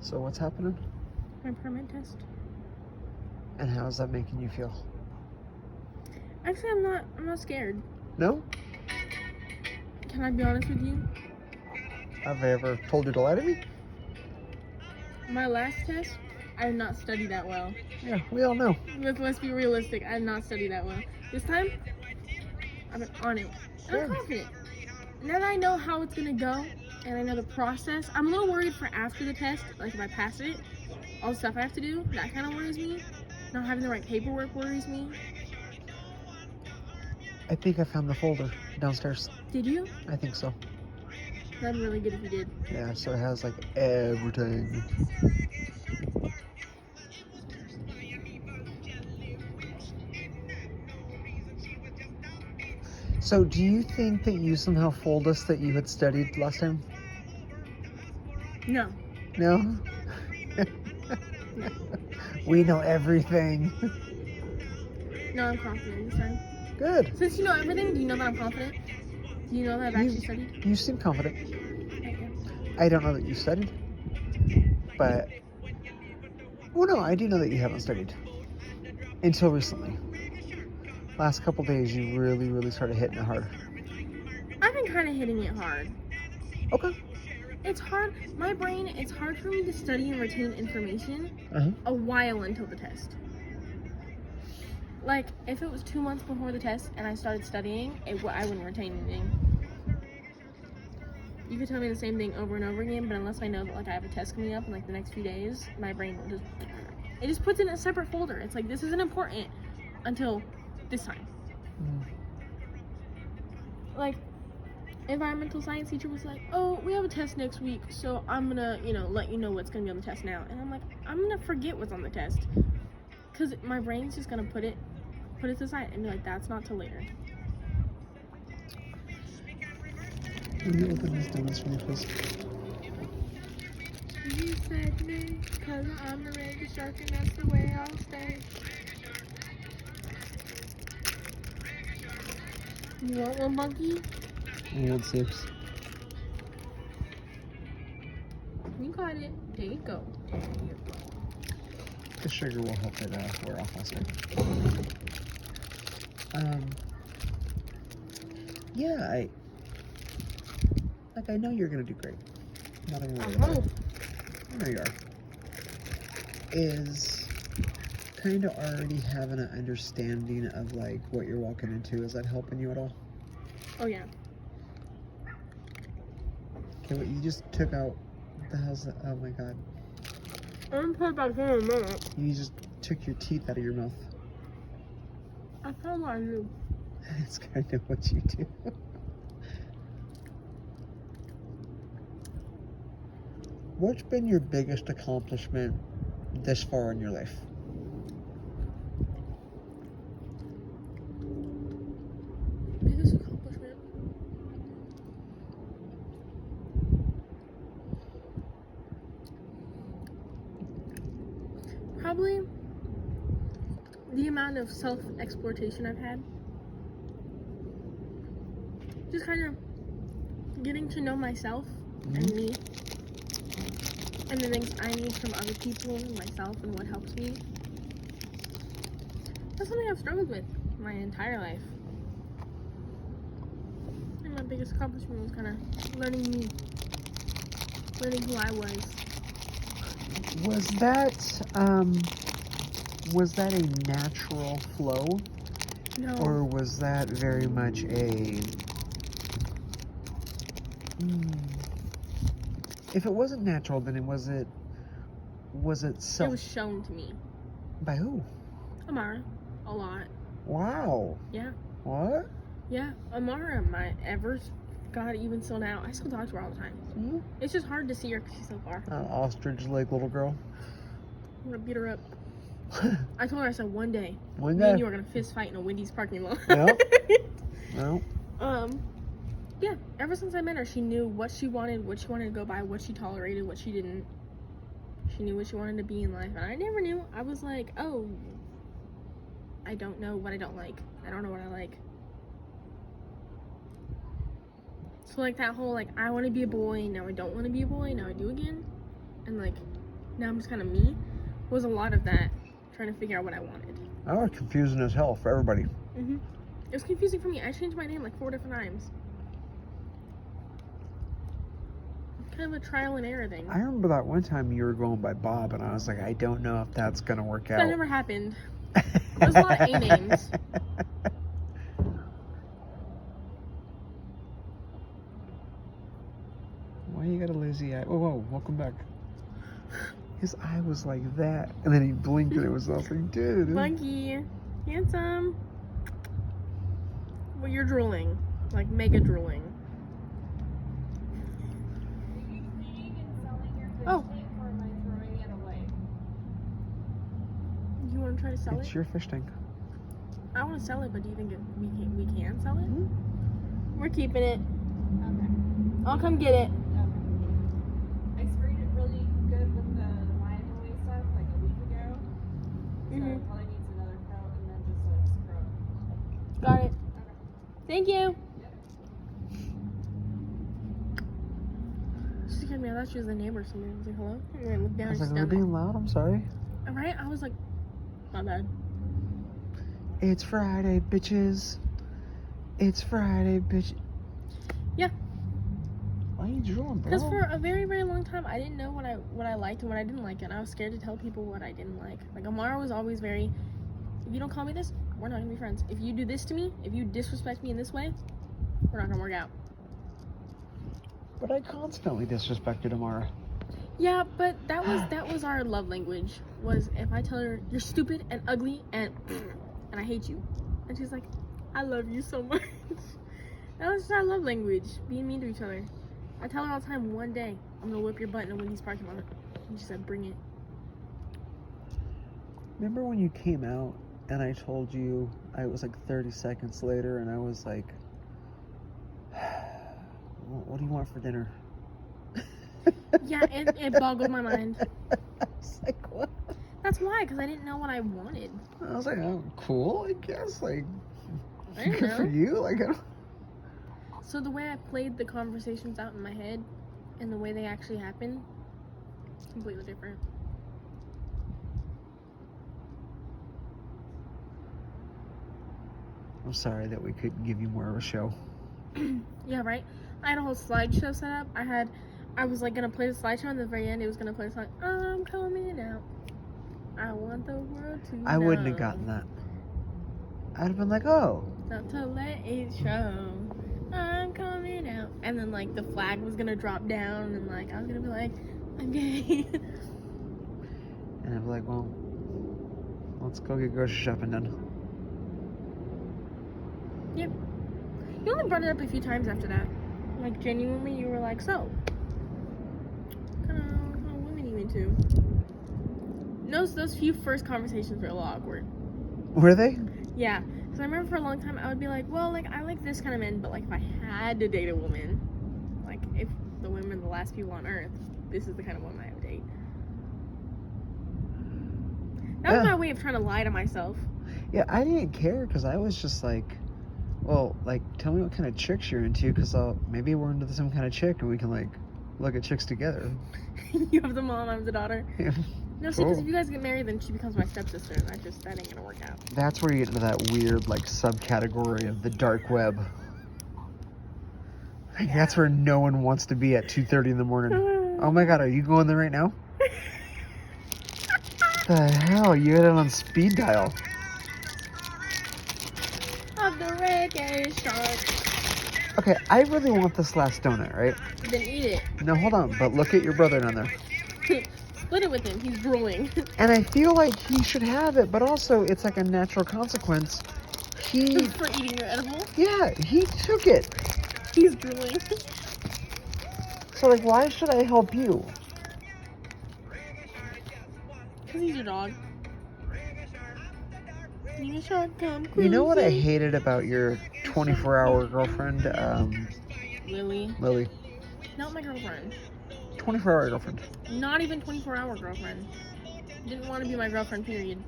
So what's happening? My permit test. And how is that making you feel? Actually, I'm not scared. No? Can I be honest with you? Have I ever told you to lie to me? My last test, I did not study that well. Yeah, we all know. Let's be realistic. I did not study that well. This time, I'm on it. And I'm Good. confident. Now that I know how it's gonna go, and I know the process, I'm a little worried for after the test. Like if I pass it, all the stuff I have to do, that kind of worries me. Not having the right paperwork worries me. I think I found the folder downstairs. Did you? I think so. That'd be really good if you did. Yeah, so it has like everything. So do you think that you somehow fooled us that you had studied last time? No. No? We know everything. No, I'm confident this time. Good. Since you know everything, do you know that I'm confident? Do you know that I've actually studied? You seem confident. Thank you. I don't know that you studied, but well, no, I do know that you haven't studied until recently. Last couple days, you really started hitting it hard. I've been kind of hitting it hard. Okay. It's hard. My brain, it's hard for me to study and retain information Uh-huh. a while until the test. Like, if it was 2 months before the test and I started studying, I wouldn't retain anything. You could tell me the same thing over and over again, but unless I know that like I have a test coming up in like the next few days, my brain will just puts it in a separate folder. It's like, this isn't important until this time. Like, environmental science teacher was like, oh, we have a test next week, so I'm gonna, let you know what's gonna be on the test now. And I'm like, I'm gonna forget what's on the test. Because my brain's just gonna put it to the side and be like, that's not till later. Will you open these donuts for me, please? You said me, cause I'm a reggae shark and that's the way I'll stay. You want one, monkey? I want 6. You got it. There you go. The sugar will help it wear off faster. Yeah, I know you're gonna do great. Nothing wrong with it. I know you are. Is kind of already having an understanding of like what you're walking into. Is that helping you at all? Oh yeah. Okay, what you just took out? What the hell's that? Oh my god! I'm gonna put it back in a minute. You just took your teeth out of your mouth. I found what I knew. It's kind of what you do. What's been your biggest accomplishment this far in your life? Biggest accomplishment? Probably the amount of self-exploitation I've had. Just kind of getting to know myself and me. And the things I need from other people and myself and what helps me. That's something I've struggled with my entire life. And my biggest accomplishment was kind of learning me. Learning who I was. Was that a natural flow? No. Or was that very much a... If it wasn't natural, then was it self... It was shown to me. By who? Amara. A lot. Wow. Yeah. What? Yeah. Amara, my God, even still now, I still talk to her all the time. Mm-hmm. It's just hard to see her because she's so far. Ostrich leg little girl. I'm gonna beat her up. I told her, I said, one day, One me day. and you are gonna fist fight in a Wendy's parking lot. Yep. Well. Yeah, ever since I met her, she knew what she wanted to go by, what she tolerated, what she didn't. She knew what she wanted to be in life, and I never knew. I was like, oh, I don't know what I don't like. I don't know what I like. So like that whole like I want to be a boy, now I don't want to be a boy, now I do again, and like now I'm just kind of me, was a lot of that, trying to figure out what I wanted. I was confusing as hell for everybody. It was confusing for me. I changed my name like 4 different times. Kind of a trial and error thing. I remember that one time you were going by Bob, and I was like, I don't know if that's gonna work out. That never happened. There's a lot of A names. Why you got a lazy eye? Whoa, welcome back. His eye was like that, and then he blinked, and I was like, dude. Monkey, handsome. Well, you're drooling, like mega drooling. Oh. You want to try to sell It's it? your fish tank. I want to sell it, but do you think we can sell it? Mm-hmm. We're keeping it. Okay. I'll come get it. I sprayed it really good with the Lion Away stuff like a week ago. So Mhm. it probably needs another coat and then just like scrub. Got it. Okay. Thank you. Yep. She scared me. I thought she was a neighbor or something. I was like, hello? And then I looked down I and was she's like, we're down there. being loud. I'm sorry. Right? I was like, my bad. It's Friday, bitches. It's Friday, bitch. Yeah. Why are you drooling, bro? Because for a very, very long time, I didn't know what I liked and what I didn't like, and I was scared to tell people what I didn't like. Like, Amara was always very, if you don't call me this, we're not gonna be friends. If you do this to me, if you disrespect me in this way, we're not gonna work out. But I constantly disrespected Amara. Yeah, but that was our love language. Was if I tell her you're stupid and ugly and I hate you, and she's like, I love you so much. That was just our love language, being mean to each other. I tell her all the time, one day I'm gonna whip your butt in a Wendy's parking lot. And she said, bring it. Remember when you came out and I told you, it was like 30 seconds later, and I was like, what do you want for dinner? Yeah, it boggled my mind. I was like, what? That's why, because I didn't know what I wanted. I was like, oh, cool, I guess. Like, I didn't good for know. you. Like, I don't... So the way I played the conversations out in my head and the way they actually happened, completely different. I'm sorry that we couldn't give you more of a show. Yeah, right? I had a whole slideshow set up. I was like gonna play the slideshow, and at the very end it was gonna play a song, I'm coming out. I want the world to know. I wouldn't have gotten that. I'd have been like, oh. Not to let it show. I'm coming out. And then like the flag was gonna drop down, and like I was gonna be like, I'm gay. And I'd be like, well, let's go get grocery shopping done. Yep. You only brought it up a few times after that. Like genuinely, you were like, so, what kind of women you into? Those few first conversations were a little awkward. Were they? Yeah, because I remember for a long time I would be like, well, like I like this kind of men, but like if I had to date a woman, like if the women are the last people on earth, this is the kind of woman I would date. That was Yeah. my way of trying to lie to myself. Yeah, I didn't care because I was just like, well, like, tell me what kind of chicks you're into, because maybe we're into the same kind of chick and we can, like, look at chicks together. You have the mom, I'm the daughter. Yeah. No, see, because Cool. if you guys get married, then she becomes my stepsister, and that ain't gonna work out. That's where you get into that weird, like, subcategory of the dark web. Like, that's where no one wants to be at 2:30 in the morning. Oh my god, are you going there right now? The hell? You had it on speed dial. Of the reggae shark. Okay, I really want this last donut, right? Then eat it. No, hold on, but look at your brother down there. Split it with him. He's drooling. And I feel like he should have it, but also it's like a natural consequence. He, For eating your edible. yeah, he took it. He's drooling. So, like, why should I help you? Because he's your dog. You shark come You know what I cruising. hated about your 24-hour girlfriend, Lily. Lily? Not my girlfriend. 24-hour girlfriend. Not even 24-hour girlfriend. Didn't want to be my girlfriend, period.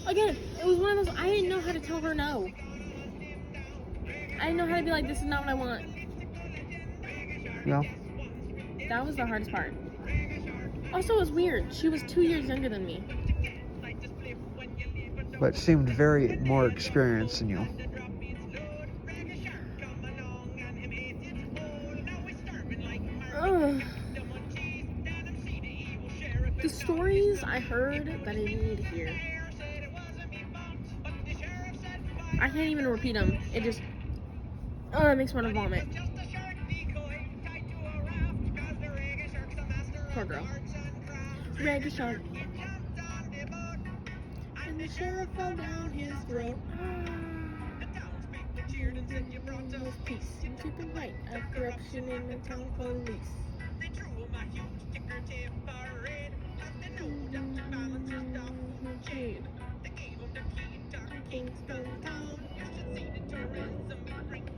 Again, it was one of those, I didn't know how to tell her no. I didn't know how to be like, this is not what I want. Yeah. That was the hardest part. Also, it was weird. She was 2 years younger than me. But seemed very more experienced than you. Ugh. The stories I heard that I needed to hear. I can't even repeat them. It just, it makes me want to vomit. Poor girl. Reggae shark. And the sheriff fell down his throat. Peace. And keeping right of corruption in the town police. King's been down.